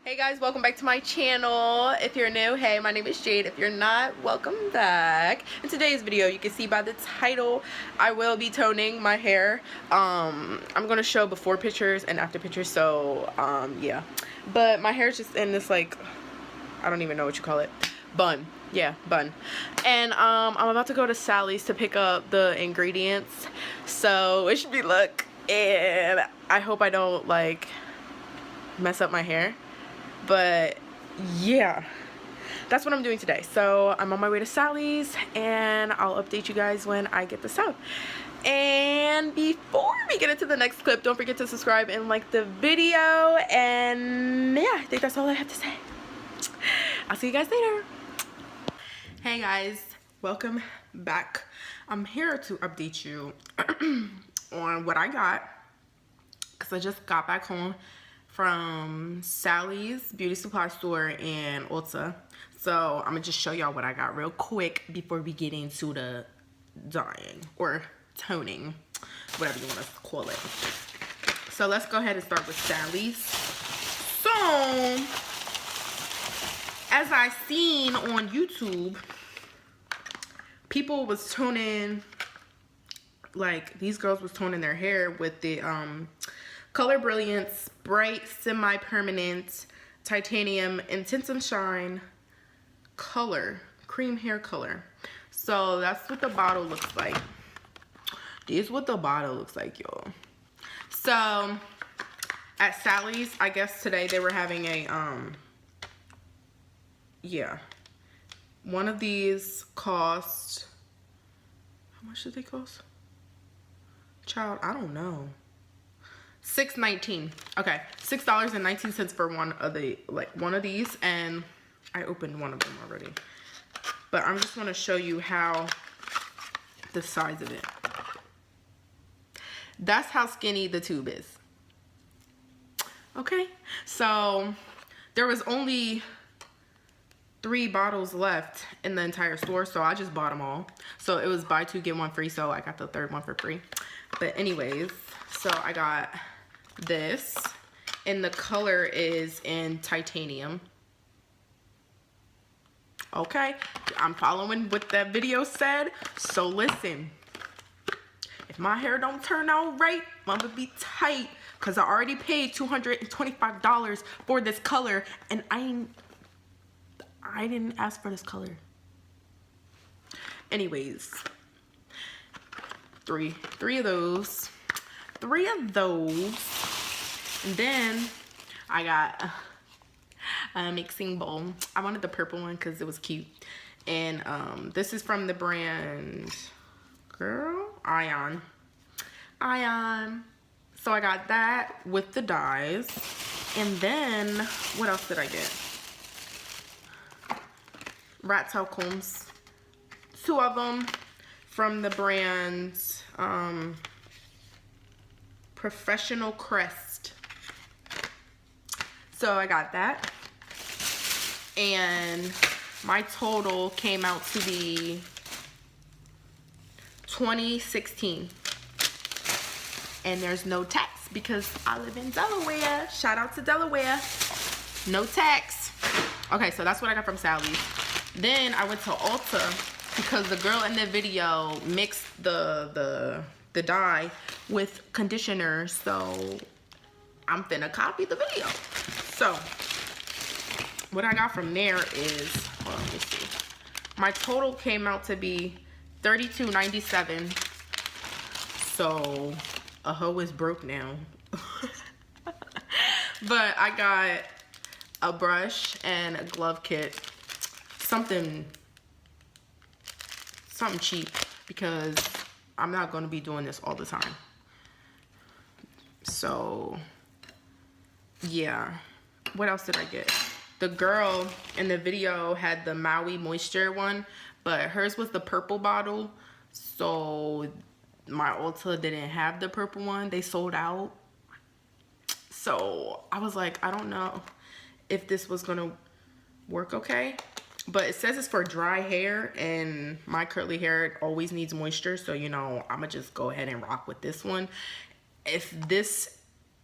Hey guys, welcome back to my channel. If you're new, hey, my name is Jade. If you're not, welcome back. In today's video, you can see by the title, I will be toning my hair. I'm gonna show before pictures and after pictures, so yeah. But my hair is just in this, like, I don't even know what you call it, bun. Yeah, bun. And I'm about to go to Sally's to pick up the ingredients, so wish me luck. And I hope I don't like mess up my hair. But yeah, that's what I'm doing today. So I'm on my way to Sally's and I'll update you guys when I get this out. And before we get into the next clip, don't forget to subscribe and like the video. And yeah, I think that's all I have to say. I'll see you guys later. Hey guys, welcome back. I'm here to update you on what I got, because I just got back home from Sally's beauty supply store in Ulta. So I'm gonna just show y'all what I got real quick before we get into the dyeing or toning, whatever you want to call it. So let's go ahead and start with Sally's. So as I seen on YouTube, people was toning, like these girls was toning their hair with the Color Brilliance Bright Semi-Permanent Titanium Intensive Shine Color, Cream Hair Color. So that's what the bottle looks like. This is what the bottle looks like, y'all. So at Sally's, I guess today they were having a, yeah. One of these cost, how much did they cost? Child, I don't know. $6.19. Okay, $6.19 for one of these, and I opened one of them already. But I'm just gonna show you how the size of it. That's how skinny the tube is. Okay, so there was only 3 bottles left in the entire store, so I just bought them all. So it was buy 2 get 1 free, so I got the third one for free. But anyways, so I got this, and the color is in titanium. Okay, I'm following what that video said, so listen. If my hair don't turn out right, I'm gonna be tight, because I already paid $225 for this color, and I didn't ask for this color. Anyways, three of those. And then I got a mixing bowl. I wanted the purple one because it was cute. And this is from the brand, girl, Ion. So I got that with the dyes. And then, what else did I get? Rat tail combs. 2 of them from the brand Professional Crest. So I got that, and my total came out to be $20.16, and there's no tax because I live in Delaware. Shout out to Delaware. No tax. Okay, so that's what I got from Sally's. Then I went to Ulta because the girl in the video mixed the dye with conditioner, so I'm finna copy the video. So what I got from there is, hold on, let me see. My total came out to be $32.97. So a hoe is broke now. But I got a brush and a glove kit. Something cheap, because I'm not going to be doing this all the time. So yeah, what else did I get? The girl in the video had the Maui Moisture one, but hers was the purple bottle, so my Ulta didn't have the purple one. They sold out. So I was like, I don't know if this was gonna work okay. But it says it's for dry hair, and my curly hair always needs moisture, so you know, I'm gonna just go ahead and rock with this one. If this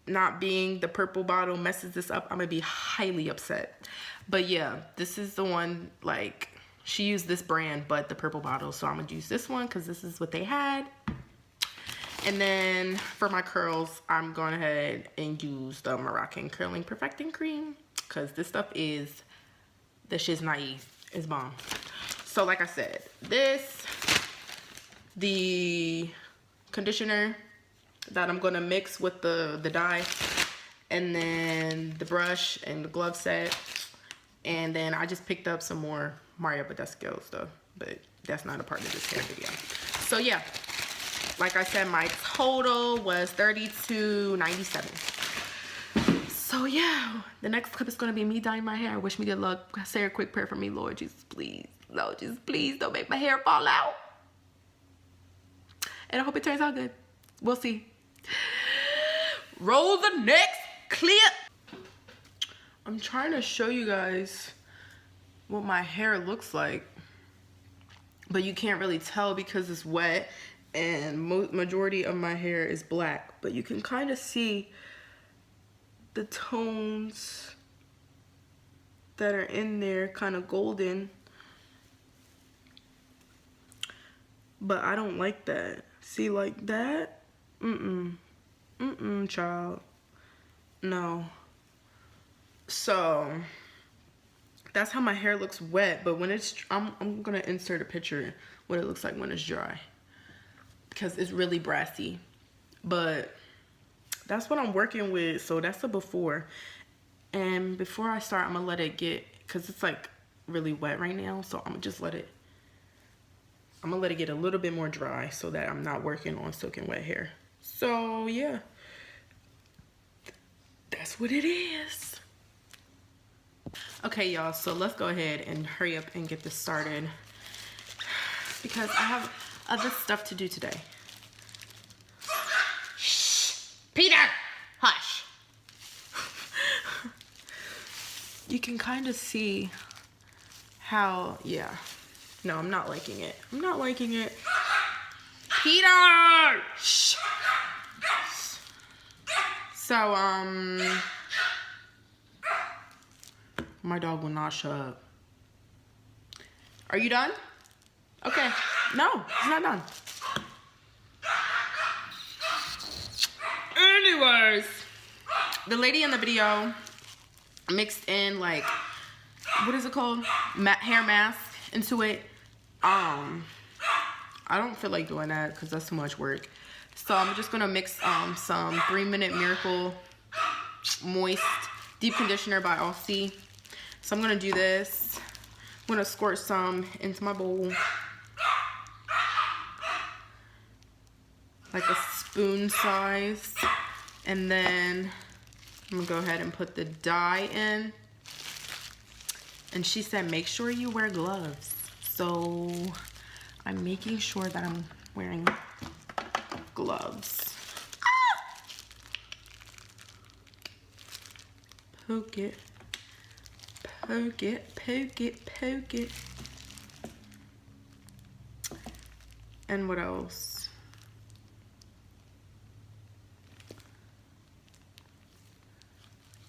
not being the purple bottle messes this up, I'm gonna be highly upset. But yeah, this is the one, like, she used this brand, but the purple bottle. So I'm gonna use this one because this is what they had. And then for my curls, I'm going ahead and use the Moroccan Curling Perfecting Cream because this stuff is, the shit's naive. It's bomb. So like I said, this, the conditioner that I'm gonna mix with the dye, and then the brush and the glove set, and then I just picked up some more Mario Badescu stuff, but that's not a part of this hair video. So yeah, like I said, my total was $32.97. So yeah, the next clip is gonna be me dyeing my hair. Wish me good luck. Say a quick prayer for me, Lord Jesus, please. Lord Jesus, please don't make my hair fall out. And I hope it turns out good. We'll see. Roll the next clip. I'm trying to show you guys what my hair looks like, but you can't really tell because it's wet and majority of my hair is black, but you can kind of see the tones that are in there, kind of golden, but I don't like that. See, like that? Child. No. So that's how my hair looks wet, but when it's, I'm gonna insert a picture what it looks like when it's dry because it's really brassy. But that's what I'm working with. So that's the before. And before I start, I'm gonna let it get, because it's like really wet right now, so I'm gonna just let it, I'm gonna let it get a little bit more dry so that I'm not working on soaking wet hair. So yeah, that's what it is. Okay, y'all, so let's go ahead and hurry up and get this started because I have other stuff to do today. Shh, Peter, hush. You can kind of see how, yeah. No, I'm not liking it. I'm not liking it. Peter! Shh. So, my dog will not shut up. Are you done? Okay. No, he's not done. Anyways, the lady in the video mixed in, like, what is it called? Hair mask into it. I don't feel like doing that because that's too much work. So I'm just gonna mix some 3-Minute Miracle Moist Deep Conditioner by Aussie. So I'm gonna do this. I'm gonna squirt some into my bowl, like a spoon size, and then I'm gonna go ahead and put the dye in. And she said, make sure you wear gloves. So I'm making sure that I'm wearing gloves. Ah! Poke it, poke it, poke it, poke it. And what else?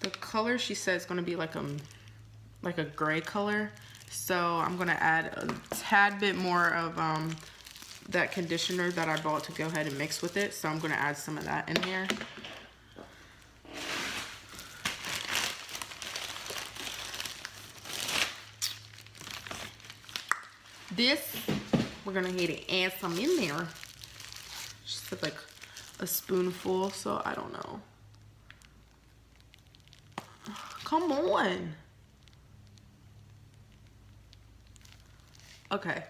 The color she said is gonna be like a gray color. So I'm gonna add a tad bit more of that conditioner that I bought to go ahead and mix with it. So I'm gonna add some of that in here. This, we're gonna need to add some in there. Just like a spoonful, so I don't know. Come on. Okay.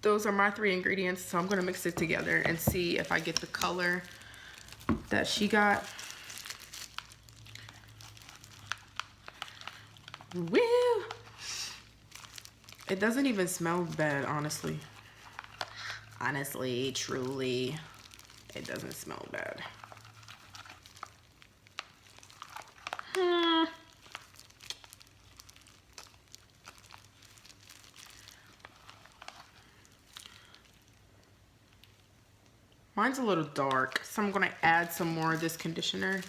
Those are my 3 ingredients, so I'm gonna mix it together and see if I get the color that she got. Woo! It doesn't even smell bad, honestly. Honestly, truly, it doesn't smell bad. Mine's a little dark, so I'm gonna add some more of this conditioner.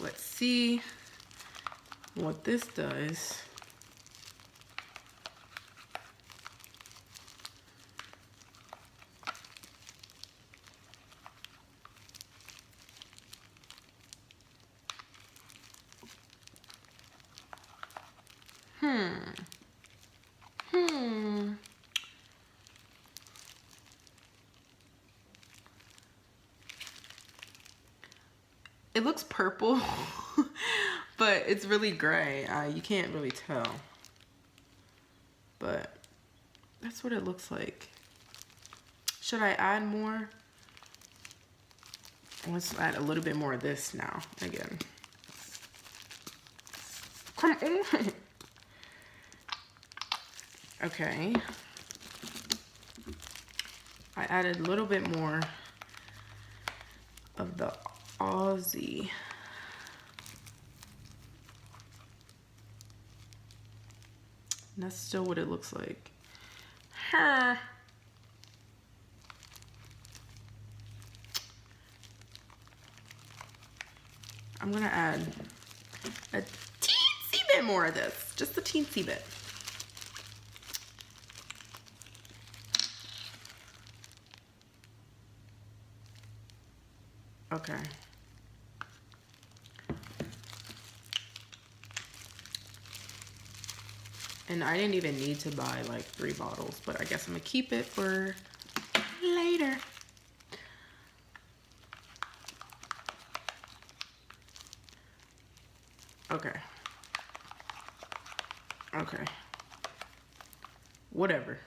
Let's see what this does. It looks purple, but it's really gray. You can't really tell. But that's what it looks like. Should I add more? Let's add a little bit more of this now, again. Come on. Okay. I added a little bit more of the Aussie. And that's still what it looks like. Huh. I'm gonna add a teensy bit more of this, just a teensy bit. Okay. And I didn't even need to buy like 3 bottles, but I guess I'm gonna keep it for later. Okay. Okay. Whatever.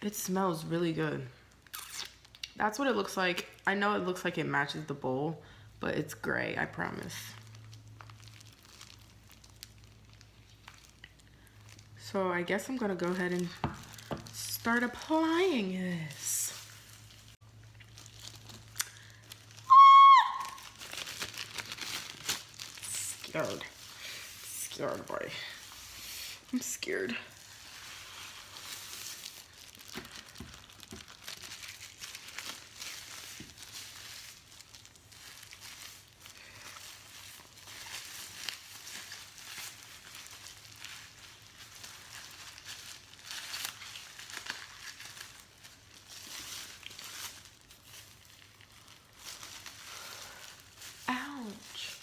It smells really good. That's what it looks like. I know it looks like it matches the bowl, but it's gray, I promise. So I guess I'm gonna go ahead and start applying this. Scared boy. I'm scared. Ouch.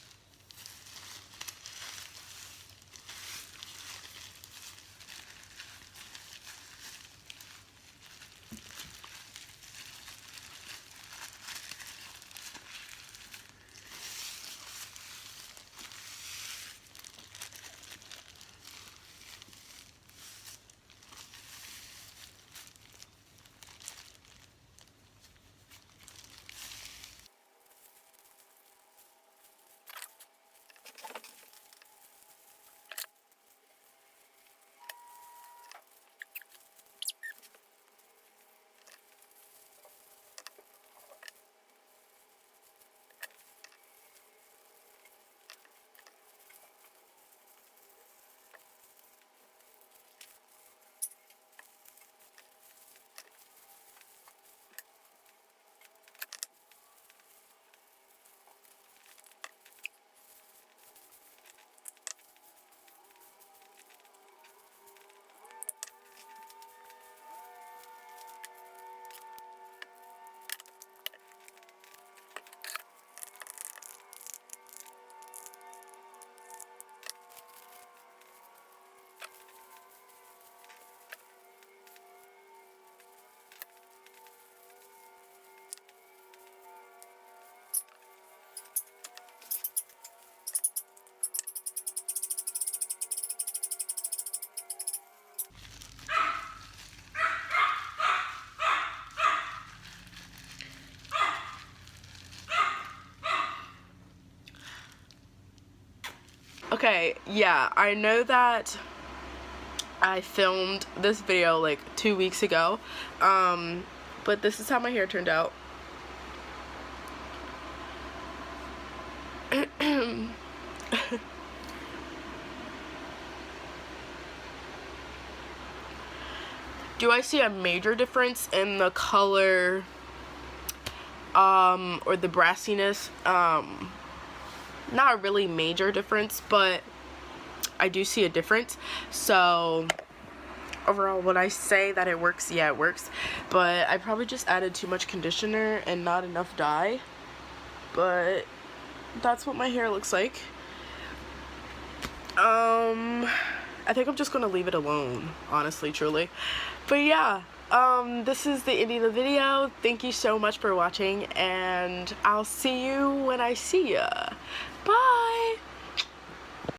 Okay, yeah, I know that I filmed this video like 2 weeks ago, but this is how my hair turned out. Do I see a major difference in the color or the brassiness? Not a really major difference, but I do see a difference. So overall, would I say that it works? Yeah, it works, but I probably just added too much conditioner and not enough dye. But that's what my hair looks like. I think I'm just gonna leave it alone, honestly, truly. But yeah, this is the end of the video. Thank you so much for watching, and I'll see you when I see ya. Bye!